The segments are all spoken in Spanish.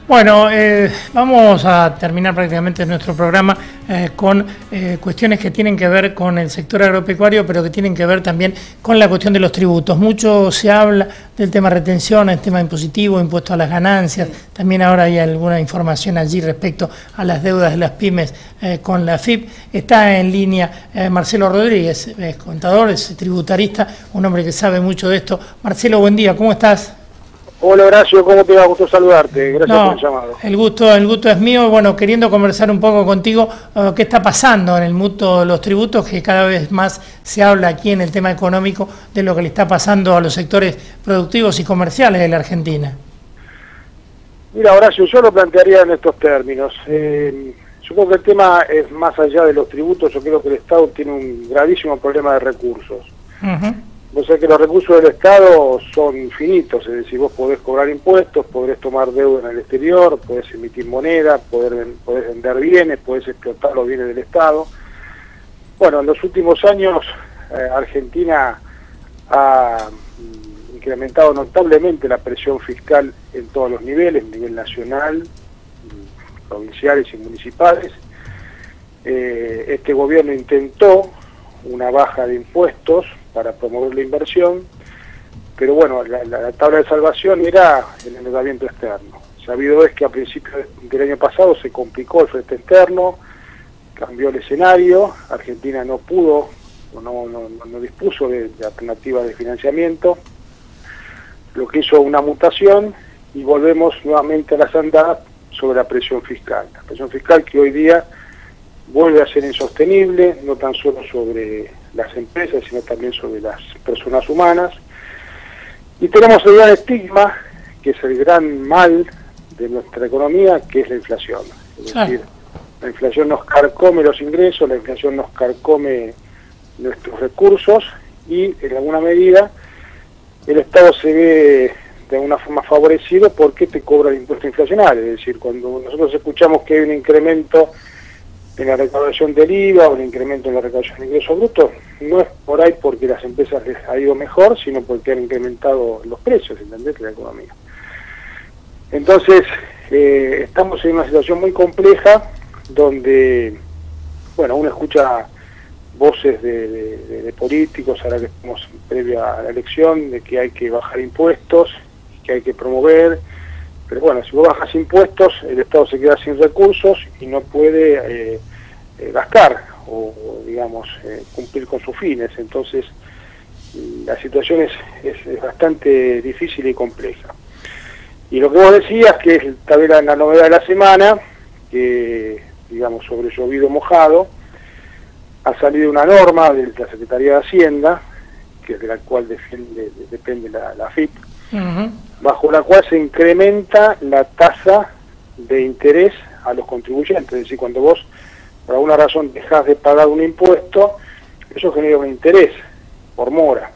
Bueno, vamos a terminar prácticamente nuestro programa con cuestiones que tienen que ver con el sector agropecuario, pero que tienen que ver también con la cuestión de los tributos. Mucho se habla del tema retención, el tema impositivo, impuesto a las ganancias. También ahora hay alguna información allí respecto a las deudas de las pymes con la AFIP. Está en línea Marcelo Rodríguez, es contador, es tributarista, un hombre que sabe mucho de esto. Marcelo, buen día, ¿cómo estás? Hola Horacio, ¿cómo te va? Gusto saludarte, gracias por el llamado. El gusto es mío, bueno, queriendo conversar un poco contigo, qué está pasando en el mundo de los tributos, que cada vez más se habla aquí en el tema económico de lo que le está pasando a los sectores productivos y comerciales de la Argentina. Mira Horacio, yo lo plantearía en estos términos. Yo creo que el tema es más allá de los tributos. Yo creo que el Estado tiene un gravísimo problema de recursos. O sea que los recursos del Estado son infinitos, es decir, vos podés cobrar impuestos, podés tomar deuda en el exterior, podés emitir moneda, podés vender bienes, podés explotar los bienes del Estado. Bueno, en los últimos años Argentina ha incrementado notablemente la presión fiscal en todos los niveles, a nivel nacional, provinciales y municipales. Este gobierno intentó una baja de impuestos para promover la inversión, pero bueno, la tabla de salvación era el endeudamiento externo. Sabido es que a principios del año pasado se complicó el frente externo, cambió el escenario, Argentina no pudo, no dispuso de alternativas de financiamiento, lo que hizo una mutación y volvemos nuevamente a las andadas sobre la presión fiscal. La presión fiscal que hoy día vuelve a ser insostenible, no tan solo sobre las empresas, sino también sobre las personas humanas. Y tenemos el gran estigma, que es el gran mal de nuestra economía, que es la inflación. Es decir, la inflación nos carcome los ingresos, la inflación nos carcome nuestros recursos y, en alguna medida, el Estado se ve de alguna forma favorecido porque te cobra el impuesto inflacionario. Es decir, cuando nosotros escuchamos que hay un incremento en la recaudación del IVA o el incremento en la recaudación de ingresos brutos, no es por ahí porque las empresas les ha ido mejor, sino porque han incrementado los precios, ¿entendés?, de la economía. Entonces, estamos en una situación muy compleja donde, bueno, uno escucha voces de políticos, ahora que estamos previa a la elección, de que hay que bajar impuestos, que hay que promover. Pero bueno, si vos bajas impuestos, el Estado se queda sin recursos y no puede gastar o digamos, cumplir con sus fines. Entonces, la situación es bastante difícil y compleja. Y lo que vos decías, que es tal vez la novedad de la semana, que, digamos, sobre llovido mojado, ha salido una norma de la Secretaría de Hacienda, que es de la cual depende la AFIP, bajo la cual se incrementa la tasa de interés a los contribuyentes. Es decir, cuando vos por alguna razón dejás de pagar un impuesto, eso genera un interés por mora.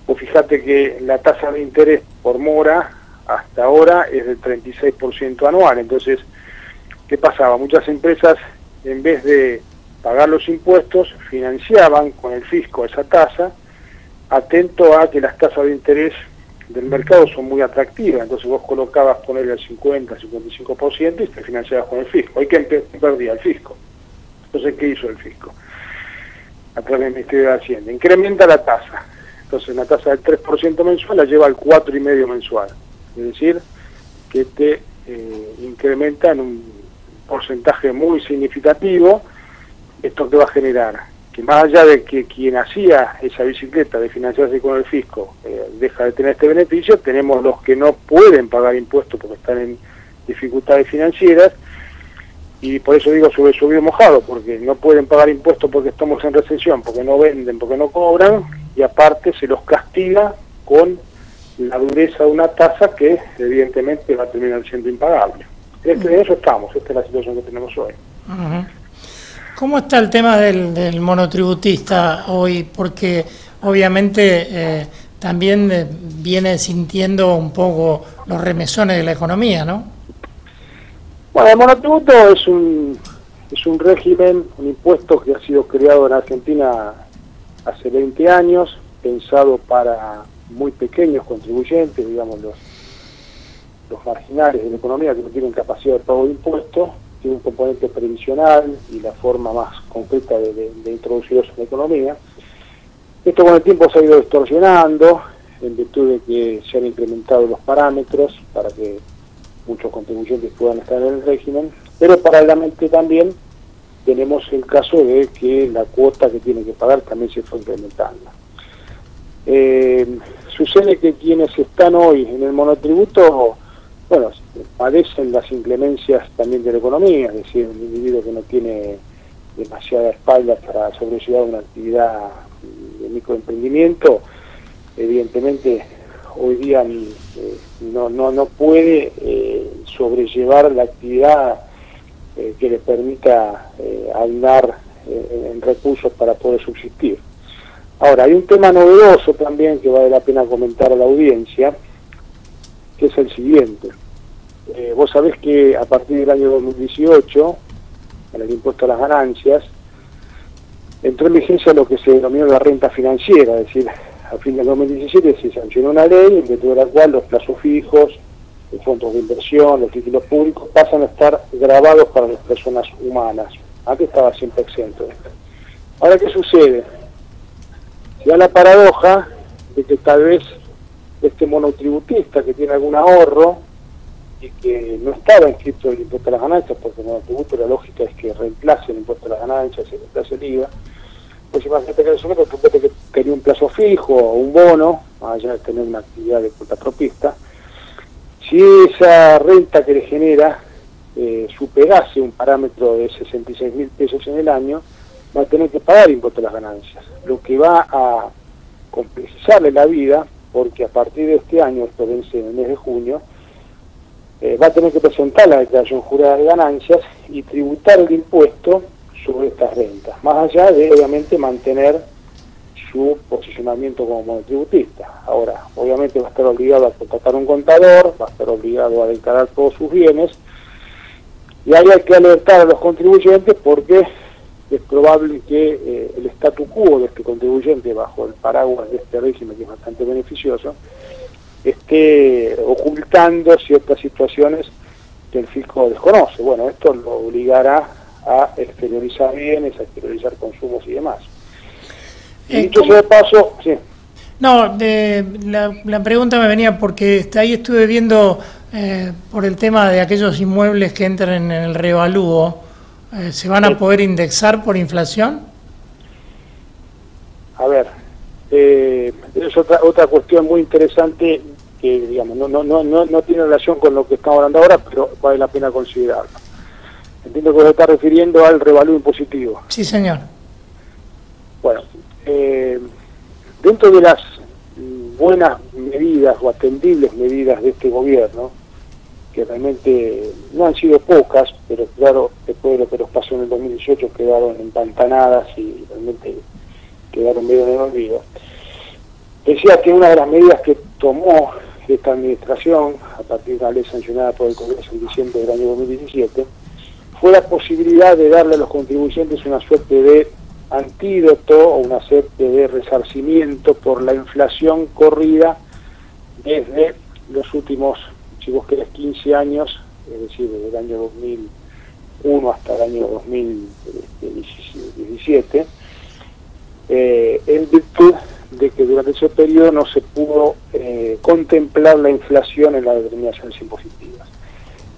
Vos fijate que la tasa de interés por mora hasta ahora es del 36% anual. Entonces, ¿qué pasaba? Muchas empresas, en vez de pagar los impuestos, financiaban con el fisco esa tasa, atento a que las tasas de interés del mercado son muy atractivas. Entonces vos colocabas, ponerle al 50, 55% y te financiabas con el fisco. Hoy que perdía el fisco. Entonces, ¿qué hizo el fisco? A través del Ministerio de Hacienda. Incrementa la tasa. Entonces, la tasa del 3% mensual la lleva al 4,5% mensual. Es decir, que te incrementa en un porcentaje muy significativo. ¿Esto que va a generar? Que más allá de que quien hacía esa bicicleta de financiarse con el fisco deja de tener este beneficio, tenemos los que no pueden pagar impuestos porque están en dificultades financieras, y por eso digo sobre llovido mojado, porque no pueden pagar impuestos porque estamos en recesión, porque no venden, porque no cobran, y aparte se los castiga con la dureza de una tasa que evidentemente va a terminar siendo impagable. En eso estamos, esta es la situación que tenemos hoy. ¿Cómo está el tema del monotributista hoy? Porque obviamente también viene sintiendo un poco los remesones de la economía, ¿no? Bueno, el monotributo es un régimen, un impuesto que ha sido creado en Argentina hace 20 años, pensado para muy pequeños contribuyentes, digamos los marginales de la economía que no tienen capacidad de pago de impuestos, tiene un componente previsional y la forma más concreta de introducirlos en la economía. Esto con el tiempo se ha ido distorsionando en virtud de que se han incrementado los parámetros para que muchos contribuyentes puedan estar en el régimen, pero paralelamente también tenemos el caso de que la cuota que tiene que pagar también se fue incrementando. Sucede que quienes están hoy en el monotributo, bueno, padecen las inclemencias también de la economía, es decir, un individuo que no tiene demasiada espalda para sobrellevar una actividad de microemprendimiento, evidentemente hoy día no puede sobrellevar la actividad que le permita andar en recursos para poder subsistir. Ahora, hay un tema novedoso también que vale la pena comentar a la audiencia, que es el siguiente. Vos sabés que a partir del año 2018, en el impuesto a las ganancias, entró en vigencia lo que se denominó la renta financiera, es decir, a fin del 2017 se sancionó una ley en virtud de la cual los plazos fijos, los fondos de inversión, los títulos públicos pasan a estar grabados para las personas humanas. Antes estaba siempre exento de esto. Ahora, ¿qué sucede? Se da la paradoja de que tal vez este monotributista que tiene algún ahorro y que no estaba inscrito en el impuesto a las ganancias, porque el monotributo la lógica es que reemplace el impuesto a las ganancias, se reemplace el IVA, pues imagínate que el sujeto que tenía un plazo fijo o un bono, más allá de tener una actividad de cuota propista, si esa renta que le genera superase un parámetro de 66.000 pesos en el año, va a tener que pagar impuesto a las ganancias, lo que va a complejizarle la vida, porque a partir de este año, esto vence en el mes de junio, va a tener que presentar la declaración jurada de ganancias y tributar el impuesto sobre estas rentas, más allá de obviamente mantener su posicionamiento como monotributista. Ahora, obviamente va a estar obligado a contratar un contador, va a estar obligado a declarar todos sus bienes, y ahí hay que alertar a los contribuyentes porque es probable que el statu quo de este contribuyente bajo el paraguas de este régimen, que es bastante beneficioso, esté ocultando ciertas situaciones que el fisco desconoce. Bueno, esto lo obligará a exteriorizar bienes, a exteriorizar consumos y demás. Dicho sea de paso, sí. No, la pregunta me venía porque ahí estuve viendo por el tema de aquellos inmuebles que entran en el revalúo, ¿se van a poder indexar por inflación? A ver, es otra cuestión muy interesante que, digamos, no tiene relación con lo que estamos hablando ahora, pero vale la pena considerarlo. Entiendo que se está refiriendo al revalúo impositivo. Sí, señor. Bueno, dentro de las buenas medidas o atendibles medidas de este gobierno, que realmente no han sido pocas, pero claro, después de lo que nos pasó en el 2018 quedaron empantanadas y realmente quedaron medio en el olvido. Decía que una de las medidas que tomó esta administración, a partir de la ley sancionada por el Congreso en diciembre del año 2017, fue la posibilidad de darle a los contribuyentes una suerte de antídoto o una suerte de resarcimiento por la inflación corrida desde los últimos, si vos querés, 15 años, es decir, desde el año 2001 hasta el año 2017, en virtud de que durante ese periodo no se pudo contemplar la inflación en las determinaciones impositivas.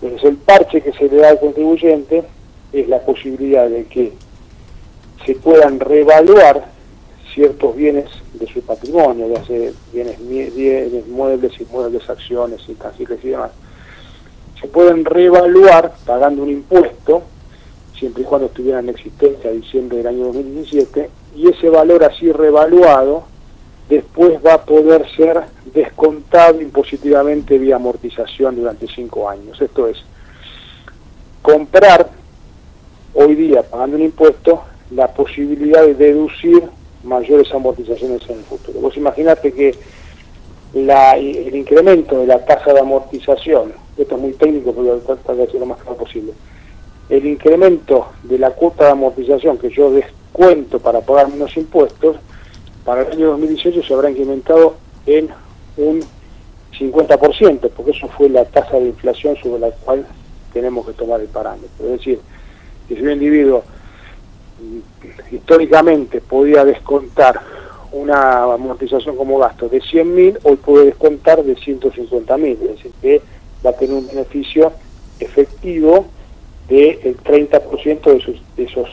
Entonces el parche que se le da al contribuyente es la posibilidad de que se puedan reevaluar ciertos bienes de su patrimonio, ya sea bienes muebles, inmuebles, acciones, intangibles y demás, se pueden reevaluar pagando un impuesto, siempre y cuando estuvieran en existencia a diciembre del año 2017, y ese valor así reevaluado después va a poder ser descontado impositivamente vía amortización durante 5 años. Esto es, comprar hoy día pagando un impuesto la posibilidad de deducir mayores amortizaciones en el futuro. Vos imaginate que el incremento de la tasa de amortización, esto es muy técnico pero voy a tratar de hacerlo lo más claro posible, el incremento de la cuota de amortización que yo descuento para pagar menos impuestos, para el año 2018 se habrá incrementado en un 50%, porque eso fue la tasa de inflación sobre la cual tenemos que tomar el parámetro. Es decir, que si un individuo históricamente podía descontar una amortización como gasto de 100.000, hoy puede descontar de 150.000, es decir, que va a tener un beneficio efectivo del 30% de esos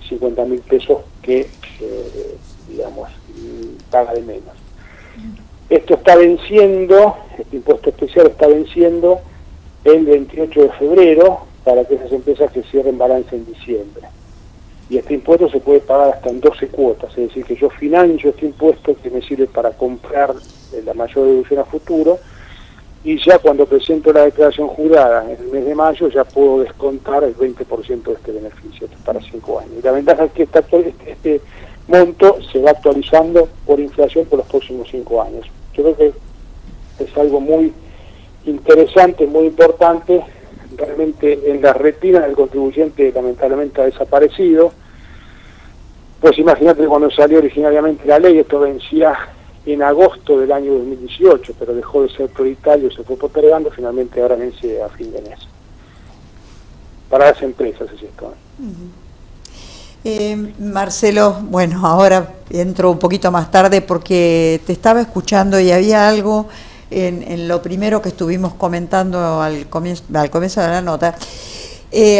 50.000 pesos que, digamos, paga de menos. Esto está venciendo, este impuesto especial está venciendo el 28 de febrero para que esas empresas que cierren balance en diciembre. Y este impuesto se puede pagar hasta en 12 cuotas, es decir, que yo financio este impuesto que me sirve para comprar la mayor deducción a futuro, y ya cuando presento la declaración jurada en el mes de mayo ya puedo descontar el 20% de este beneficio para 5 años. Y la ventaja es que este monto se va actualizando por inflación por los próximos 5 años. Yo creo que es algo muy interesante, muy importante. Realmente en la retina del contribuyente lamentablemente ha desaparecido. Pues imagínate cuando salió originariamente la ley, esto vencía en agosto del año 2018, pero dejó de ser prioritario, se fue postergando, finalmente ahora vence a fin de mes. Para las empresas es esto. Marcelo, bueno, ahora entro un poquito más tarde porque te estaba escuchando y había algo en lo primero que estuvimos comentando al comienzo de la nota,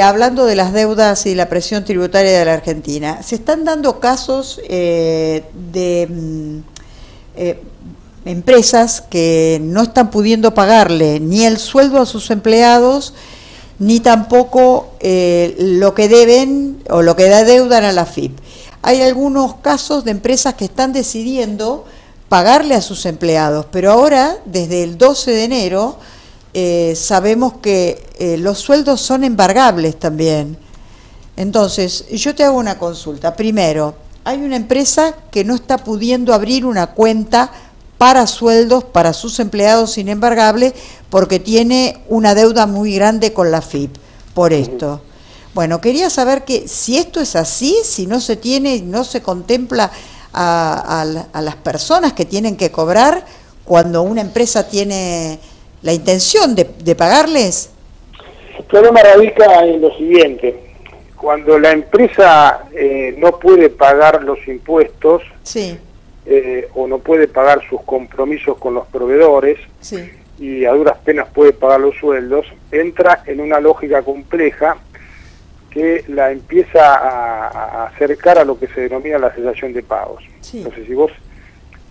hablando de las deudas y la presión tributaria de la Argentina. Se están dando casos de empresas que no están pudiendo pagarle ni el sueldo a sus empleados, ni tampoco lo que deben o lo que deudan a la AFIP. Hay algunos casos de empresas que están decidiendo pagarle a sus empleados, pero ahora, desde el 12 de enero, sabemos que los sueldos son embargables también. Entonces, yo te hago una consulta. Primero, hay una empresa que no está pudiendo abrir una cuenta para sueldos para sus empleados inembargables porque tiene una deuda muy grande con la AFIP por esto. Bueno, quería saber que si esto es así, si no se tiene, no se contempla a las personas que tienen que cobrar cuando una empresa tiene la intención de pagarles. El problema radica en lo siguiente: cuando la empresa no puede pagar los impuestos, sí, o no puede pagar sus compromisos con los proveedores, sí, y a duras penas puede pagar los sueldos, entra en una lógica compleja que la empieza a acercar a lo que se denomina la cesación de pagos. Sí. Entonces, si vos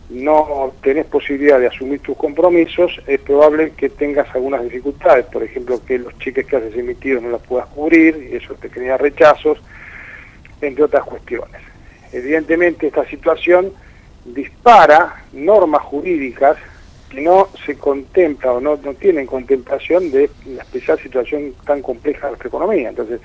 no tenés posibilidad de asumir tus compromisos, es probable que tengas algunas dificultades, por ejemplo, que los cheques que has emitido no los puedas cubrir, y eso te crea rechazos, entre otras cuestiones. Evidentemente, esta situación dispara normas jurídicas que no se contempla o no tienen contemplación de la especial situación tan compleja de nuestra economía. Entonces,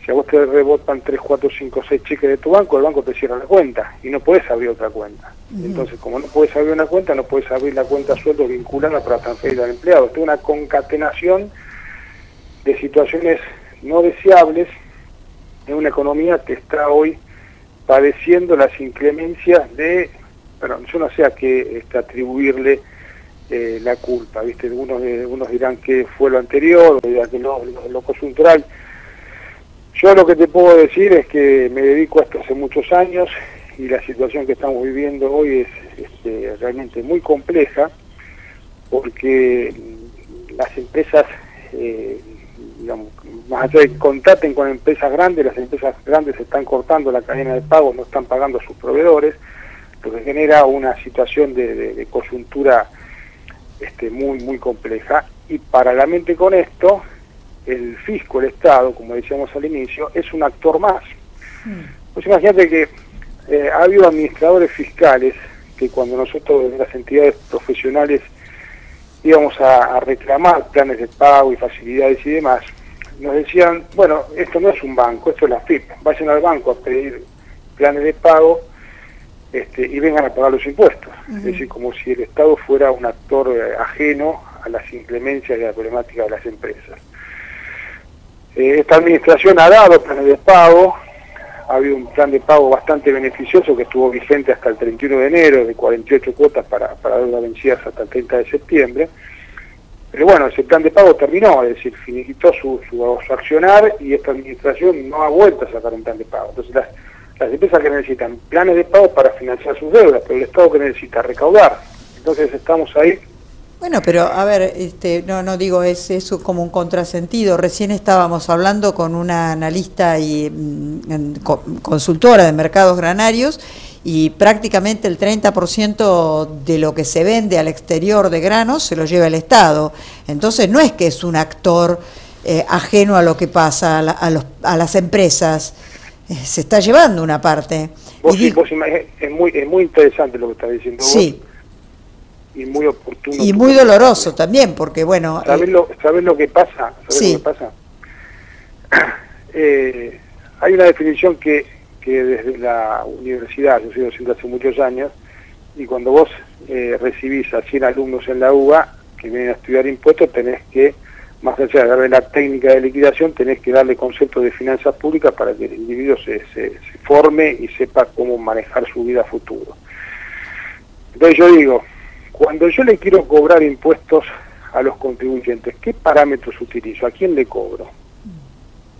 si a vos te rebotan 3, 4, 5, 6 cheques de tu banco, el banco te cierra la cuenta y no podés abrir otra cuenta. Entonces, como no podés abrir una cuenta, no podés abrir la cuenta sueldo vinculada para transferir al empleado. Esto es una concatenación de situaciones no deseables en una economía que está hoy padeciendo las inclemencias de, bueno, yo no sé a qué atribuirle la culpa, ¿viste? Unos dirán que fue lo anterior, otros dirán que no, lo coyuntural. Yo lo que te puedo decir es que me dedico a esto hace muchos años y la situación que estamos viviendo hoy es realmente muy compleja, porque las empresas, digamos, más allá de que contraten con empresas grandes, las empresas grandes están cortando la cadena de pago, no están pagando a sus proveedores, lo que genera una situación de coyuntura muy compleja. Y paralelamente con esto, el fisco, el Estado, como decíamos al inicio, es un actor más. Pues imagínate que ha habido administradores fiscales que cuando nosotros desde las entidades profesionales íbamos a reclamar planes de pago y facilidades y demás, nos decían, bueno, esto no es un banco, esto es la AFIP, vayan al banco a pedir planes de pago y vengan a pagar los impuestos. Es decir, como si el Estado fuera un actor ajeno a las inclemencias y a la problemática de las empresas. Esta administración ha dado planes de pago, ha habido un plan de pago bastante beneficioso que estuvo vigente hasta el 31 de enero, de 48 cuotas para deudas vencidas hasta el 30 de septiembre. Pero bueno, ese plan de pago terminó, es decir, finiquitó su accionar y esta administración no ha vuelto a sacar un plan de pago. Entonces las empresas que necesitan planes de pago para financiar sus deudas, pero el Estado que necesita recaudar. Entonces estamos ahí. Bueno, pero a ver, no digo, es eso como un contrasentido. Recién estábamos hablando con una analista y consultora de mercados granarios, y prácticamente el 30% de lo que se vende al exterior de granos se lo lleva el Estado. Entonces no es que es un actor ajeno a lo que pasa a las empresas, se está llevando una parte. Es muy interesante lo que estás diciendo sí. Vos. Y muy oportuno. Y muy doloroso también, porque bueno... ¿Sabés lo que pasa? Sí. Lo que pasa? Hay una definición que desde la universidad, yo sigo haciendo hace muchos años, y cuando vos recibís a 100 alumnos en la UBA que vienen a estudiar impuestos, tenés que, más allá de darle la técnica de liquidación, tenés que darle conceptos de finanzas públicas para que el individuo se forme y sepa cómo manejar su vida a futuro. Entonces yo digo, cuando yo le quiero cobrar impuestos a los contribuyentes, ¿qué parámetros utilizo? ¿A quién le cobro?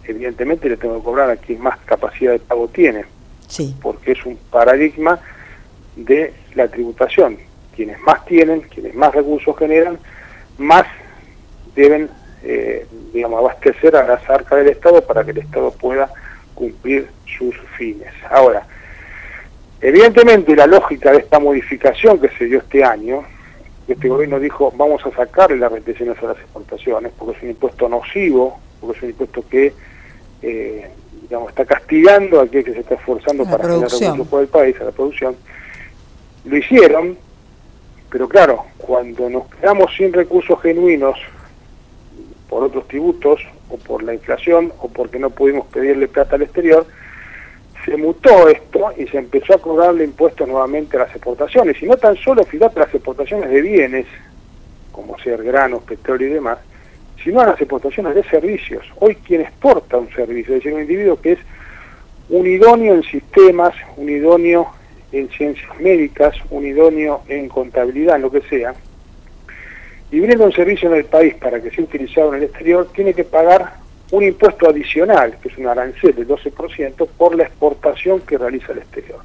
Evidentemente le tengo que cobrar a quien más capacidad de pago tiene, sí. Porque es un paradigma de la tributación. Quienes más tienen, quienes más recursos generan, más deben, abastecer a las arcas del Estado para que el Estado pueda cumplir sus fines. Ahora, evidentemente la lógica de esta modificación que se dio este año, este gobierno dijo vamos a sacarle las retenciones a las exportaciones porque es un impuesto nocivo, porque es un impuesto que está castigando a aquel que se está esforzando para generar recursos por el país, a la producción. Lo hicieron, pero claro, cuando nos quedamos sin recursos genuinos por otros tributos, o por la inflación, o porque no pudimos pedirle plata al exterior, se mutó esto y se empezó a cobrarle impuestos nuevamente a las exportaciones, y no tan solo, fíjate, las exportaciones de bienes, como ser granos, petróleo y demás, sino a las exportaciones de servicios. Hoy quien exporta un servicio, es decir, un individuo que es un idóneo en sistemas, un idóneo en ciencias médicas, un idóneo en contabilidad, en lo que sea, y brinda un servicio en el país para que sea utilizado en el exterior, tiene que pagar un impuesto adicional, que es un arancel del 12%, por la exportación que realiza al exterior.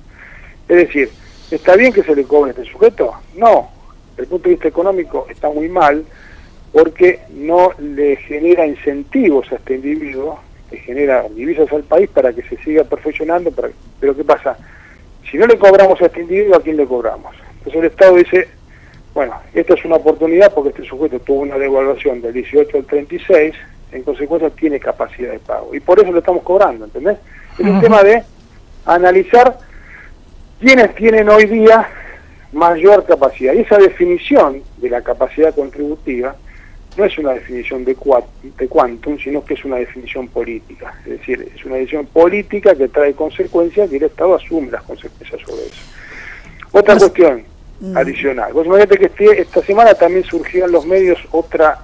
Es decir, ¿está bien que se le cobre a este sujeto? No, desde el punto de vista económico está muy mal, porque no le genera incentivos a este individuo, le genera divisas al país para que se siga perfeccionando, pero ¿qué pasa? Si no le cobramos a este individuo, ¿a quién le cobramos? Entonces el Estado dice, bueno, esta es una oportunidad porque este sujeto tuvo una devaluación del 18 al 36, en consecuencia tiene capacidad de pago, y por eso lo estamos cobrando, ¿entendés? Es un tema de analizar quiénes tienen hoy día mayor capacidad, y esa definición de la capacidad contributiva no es una definición de quantum, sino que es una definición política. Es decir, es una decisión política que trae consecuencias y el Estado asume las consecuencias sobre eso. Otra cuestión adicional. Vos imaginate que esta semana también surgió en los medios otra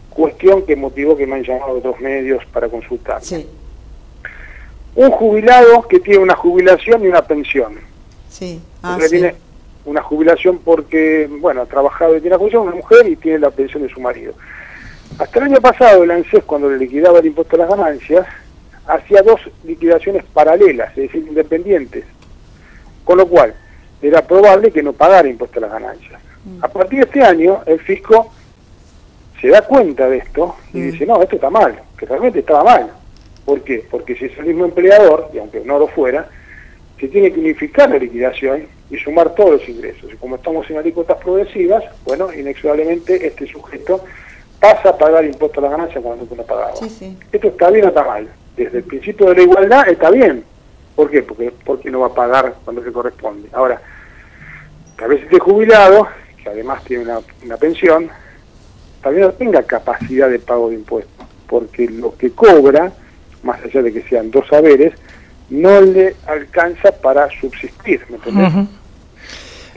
cuestión que motivó que me han llamado otros medios para consultar. Sí. Un jubilado que tiene una jubilación y una pensión. Sí. Tiene una jubilación porque, bueno, ha trabajado y tiene una jubilación, una mujer, y tiene la pensión de su marido. Hasta el año pasado el ANSES, cuando le liquidaba el impuesto a las ganancias, hacía dos liquidaciones paralelas, es decir, independientes, con lo cual era probable que no pagara impuesto a las ganancias. A partir de este año el fisco se da cuenta de esto y dice, no, esto está mal, que realmente estaba mal. ¿Por qué? Porque si es el mismo empleador, y aunque no lo fuera, se tiene que unificar la liquidación y sumar todos los ingresos. Y como estamos en alícuotas progresivas, bueno, inexorablemente este sujeto pasa a pagar impuesto a las ganancias cuando no pagaba. Sí, sí. ¿Esto está bien o está mal? Desde el principio de la igualdad está bien. ¿Por qué? Porque no va a pagar cuando se corresponde. Ahora, que a veces esté jubilado, que además tiene una pensión, también no tenga capacidad de pago de impuestos, porque lo que cobra, más allá de que sean dos saberes, no le alcanza para subsistir, ¿me entendés?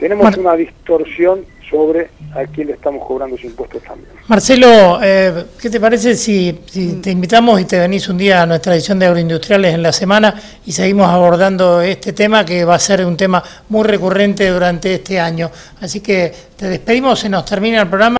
tenemos una distorsión sobre a quién le estamos cobrando sus impuestos también. Marcelo, ¿qué te parece si te invitamos y te venís un día a nuestra edición de Agroindustriales en la semana y seguimos abordando este tema, que va a ser un tema muy recurrente durante este año? Así que te despedimos, se nos termina el programa.